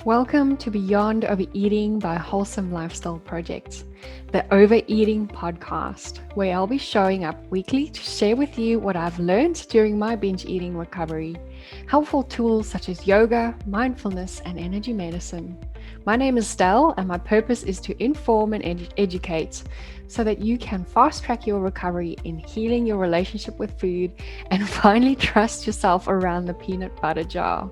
Welcome to Beyond Overeating by Wholesome Lifestyle Project, the Overeating Podcast, where I'll be showing up weekly to share with you what I've learned during my binge eating recovery, helpful tools such as yoga, mindfulness, and energy medicine. My name is Stel, and my purpose is to inform and educate so that you can fast track your recovery in healing your relationship with food and finally trust yourself around the peanut butter jar.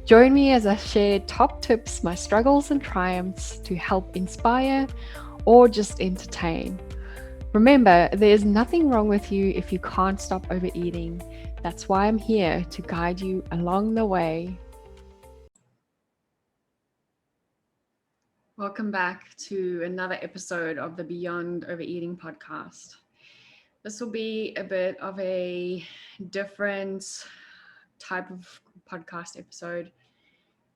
Join me as I share top tips, my struggles and triumphs to help inspire or just entertain. Remember, there's nothing wrong with you if you can't stop overeating. That's why I'm here to guide you along the way. Welcome back to another episode of the Beyond Overeating podcast. This will be a bit of a different type of podcast episode.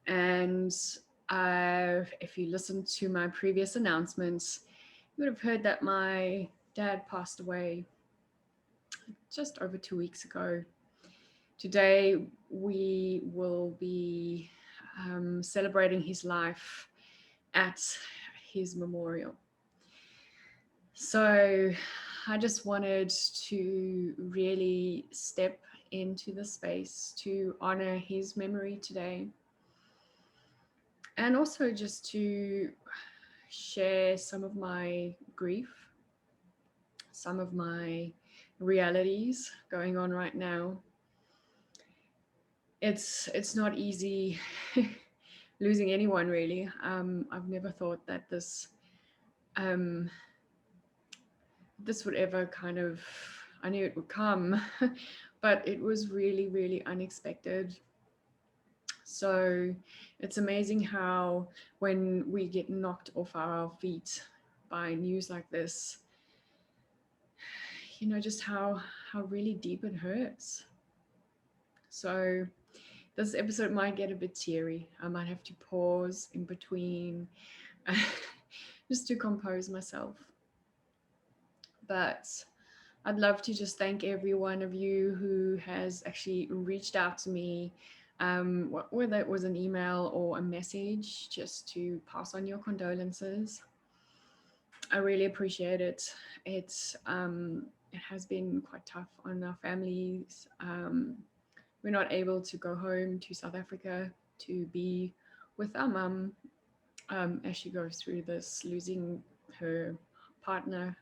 And if you listened to my previous announcements, you would have heard that my dad passed away just over 2 weeks ago. Today, we will be celebrating his life at his memorial. So I just wanted to really step into the space to honor his memory today. And also just to share some of my grief, some of my realities going on right now. It's not easy losing anyone, really. I've never thought that this would ever I knew it would come, but it was really, really unexpected. So it's amazing how when we get knocked off our feet by news like this, just how really deep it hurts. So this episode might get a bit teary. I might have to pause in between just to compose myself. But I'd love to just thank every one of you who has actually reached out to me, whether it was an email or a message, just to pass on your condolences. I really appreciate it. It has been quite tough on our families. We're not able to go home to South Africa to be with our mum as she goes through this, losing her partner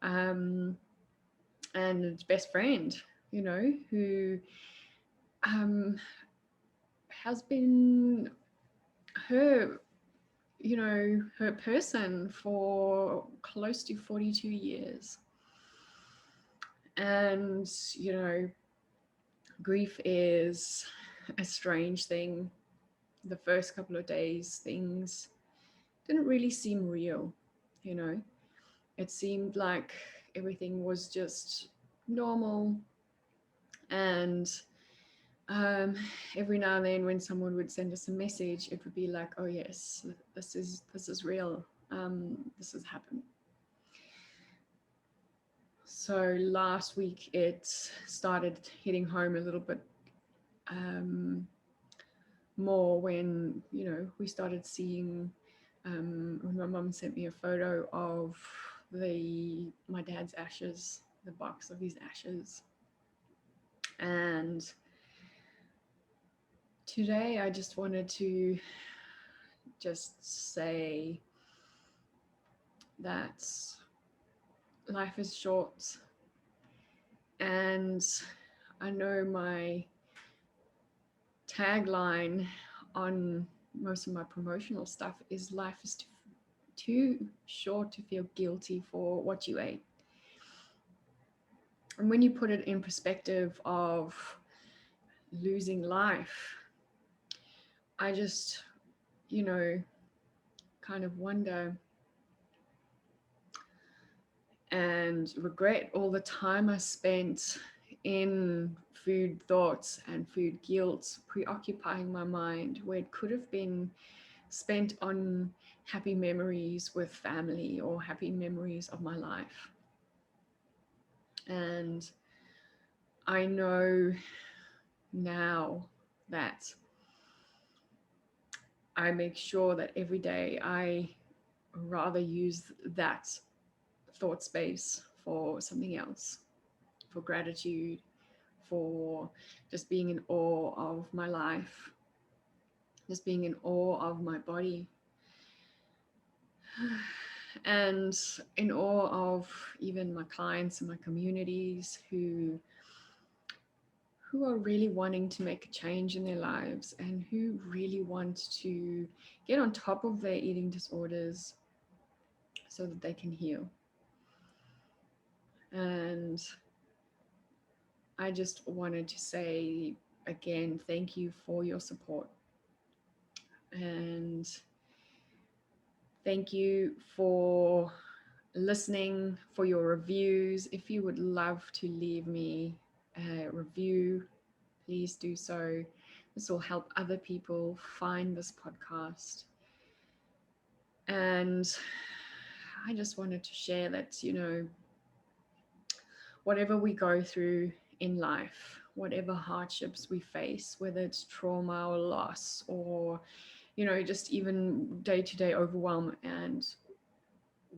and best friend, who has been her her person for close to 42 years. And grief is a strange thing. The first couple of days, things didn't really seem real. It seemed like everything was just normal. And every now and then when someone would send us a message, it would be like, oh yes, this is real. This has happened. So last week it started hitting home a little bit more when we started seeing when my mum sent me a photo of my dad's ashes, the box of his ashes. And today I just wanted to just say that life is short, and I know my tagline on most of my promotional stuff is life is too short to feel guilty for what you ate. And when you put it in perspective of losing life, I just kind of wonder and regret all the time I spent in food thoughts and food guilt, preoccupying my mind, where it could have been spent on happy memories with family or happy memories of my life. And I know now that I make sure that every day I rather use that thought space for something else, for gratitude, for just being in awe of my life, just being in awe of my body, and in awe of even my clients and my communities who are really wanting to make a change in their lives and who really want to get on top of their eating disorders so that they can heal. And I just wanted to say again, thank you for your support. And thank you for listening, for your reviews. If you would love to leave me a review, please do so. This will help other people find this podcast. And I just wanted to share that, whatever we go through in life, whatever hardships we face, whether it's trauma or loss or, just even day-to-day overwhelm and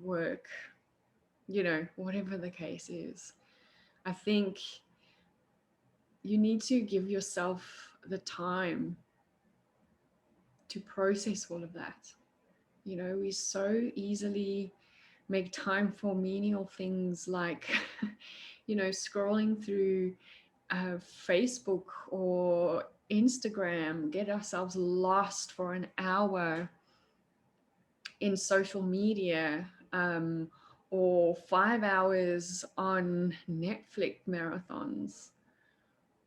work, whatever the case is, I think you need to give yourself the time to process all of that. We so easily make time for menial things like, scrolling through Facebook or Instagram, get ourselves lost for an hour in social media, or 5 hours on Netflix marathons,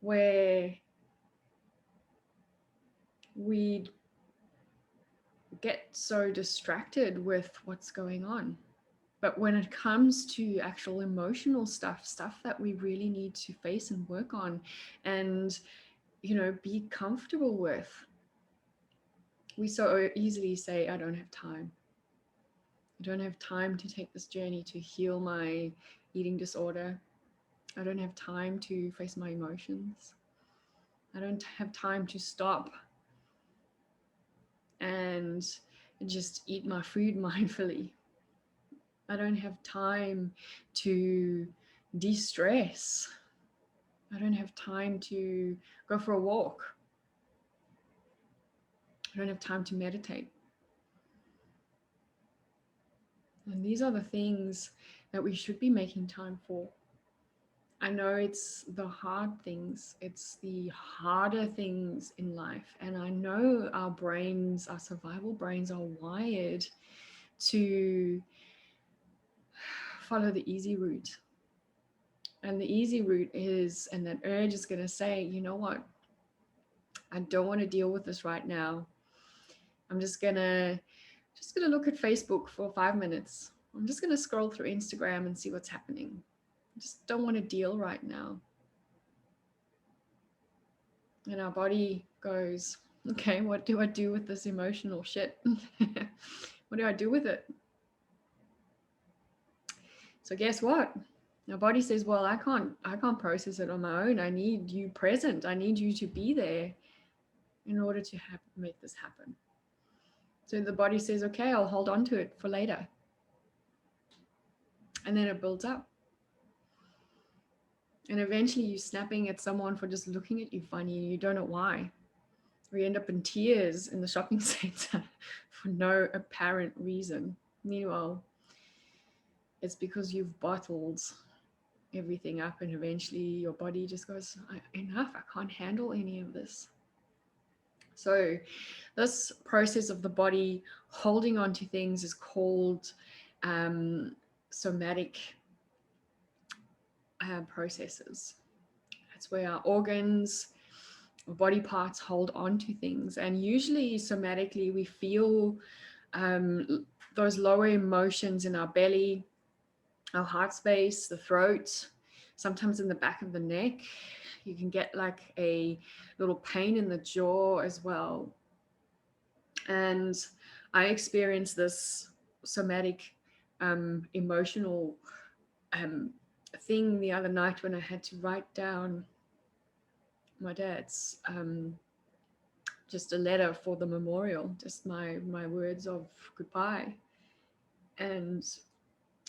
where we get so distracted with what's going on. But when it comes to actual emotional stuff that we really need to face and work on and, be comfortable with, we so easily say, I don't have time. I don't have time to take this journey to heal my eating disorder. I don't have time to face my emotions. I don't have time to stop and just eat my food mindfully. I don't have time to de-stress. I don't have time to go for a walk. I don't have time to meditate. And these are the things that we should be making time for. I know it's the hard things, it's the harder things in life. And I know our brains, our survival brains, are wired to follow the easy route. And the easy route is, and that urge is going to say, you know what? I don't want to deal with this right now. I'm just gonna look at Facebook for 5 minutes. I'm just gonna scroll through Instagram and see what's happening. I just don't want to deal right now. And our body goes, okay, what do I do with this emotional shit? What do I do with it? So guess what? Our body says, well, I can't process it on my own. I need you present. I need you to be there in order to make this happen. So the body says, okay, I'll hold on to it for later. And then it builds up. And eventually you're snapping at someone for just looking at you funny. You don't know why. Or you end up in tears in the shopping center for no apparent reason. Meanwhile, it's because you've bottled everything up, and eventually your body just goes, enough, I can't handle any of this. So this process of the body holding on to things is called somatic processes. That's where our organs, our body parts hold on to things. And usually somatically we feel those lower emotions in our belly, our heart space, the throat, sometimes in the back of the neck. You can get like a little pain in the jaw as well. And I experienced this somatic emotional thing the other night when I had to write down my dad's just a letter for the memorial, just my words of goodbye. And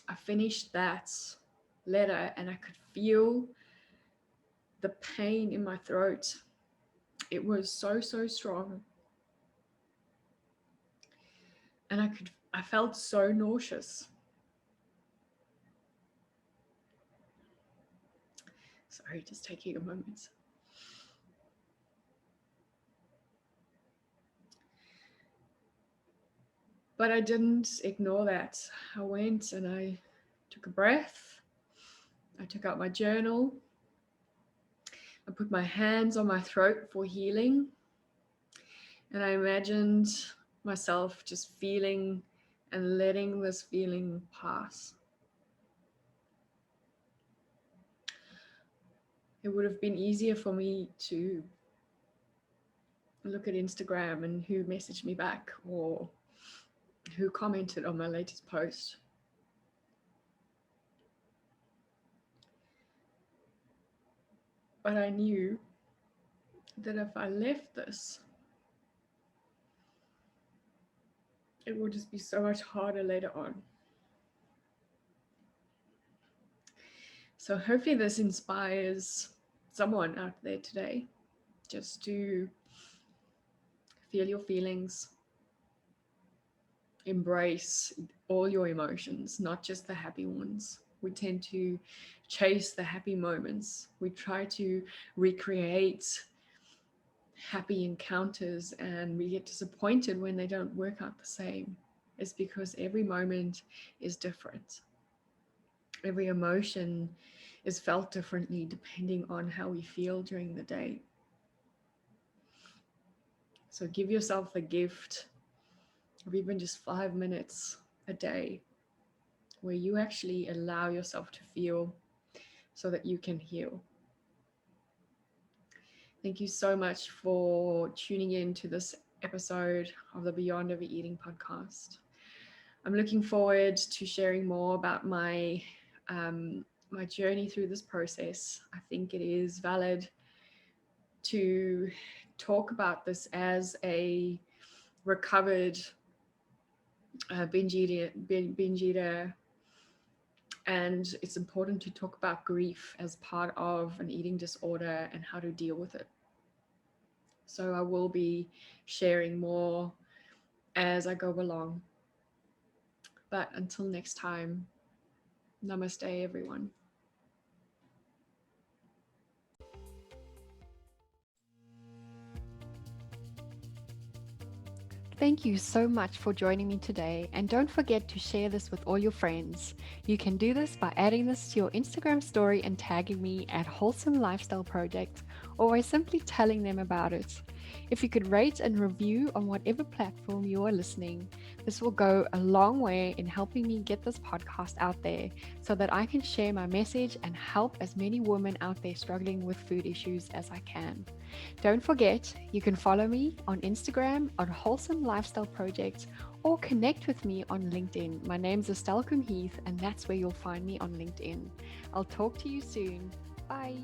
I finished that letter and I could feel the pain in my throat. It was so strong. And I felt so nauseous. Sorry, just taking a moment. But I didn't ignore that. I went and I took a breath. I took out my journal. I put my hands on my throat for healing. And I imagined myself just feeling and letting this feeling pass. It would have been easier for me to look at Instagram and who messaged me back or who commented on my latest post. But I knew that if I left this, it would just be so much harder later on. So hopefully this inspires someone out there today just to feel your feelings, embrace all your emotions, not just the happy ones. We tend to chase the happy moments. We try to recreate happy encounters and we get disappointed when they don't work out the same. It's because every moment is different. Every emotion is felt differently depending on how we feel during the day. So give yourself the gift of even just 5 minutes a day where you actually allow yourself to feel so that you can heal. Thank you so much for tuning in to this episode of the Beyond Overeating podcast. I'm looking forward to sharing more about my journey through this process. I think it is valid to talk about this as a recovered binge eater, and it's important to talk about grief as part of an eating disorder and how to deal with it. So I will be sharing more as I go along. But until next time, namaste, everyone. Thank you so much for joining me today, and don't forget to share this with all your friends. You can do this by adding this to your Instagram story and tagging me at Wholesome Lifestyle Project, or by simply telling them about it. If you could rate and review on whatever platform you are listening, this will go a long way in helping me get this podcast out there so that I can share my message and help as many women out there struggling with food issues as I can. Don't forget, you can follow me on Instagram on Wholesome Lifestyle Project or connect with me on LinkedIn. My name's Stel Coombe-Heath, and that's where you'll find me on LinkedIn. I'll talk to you soon. Bye.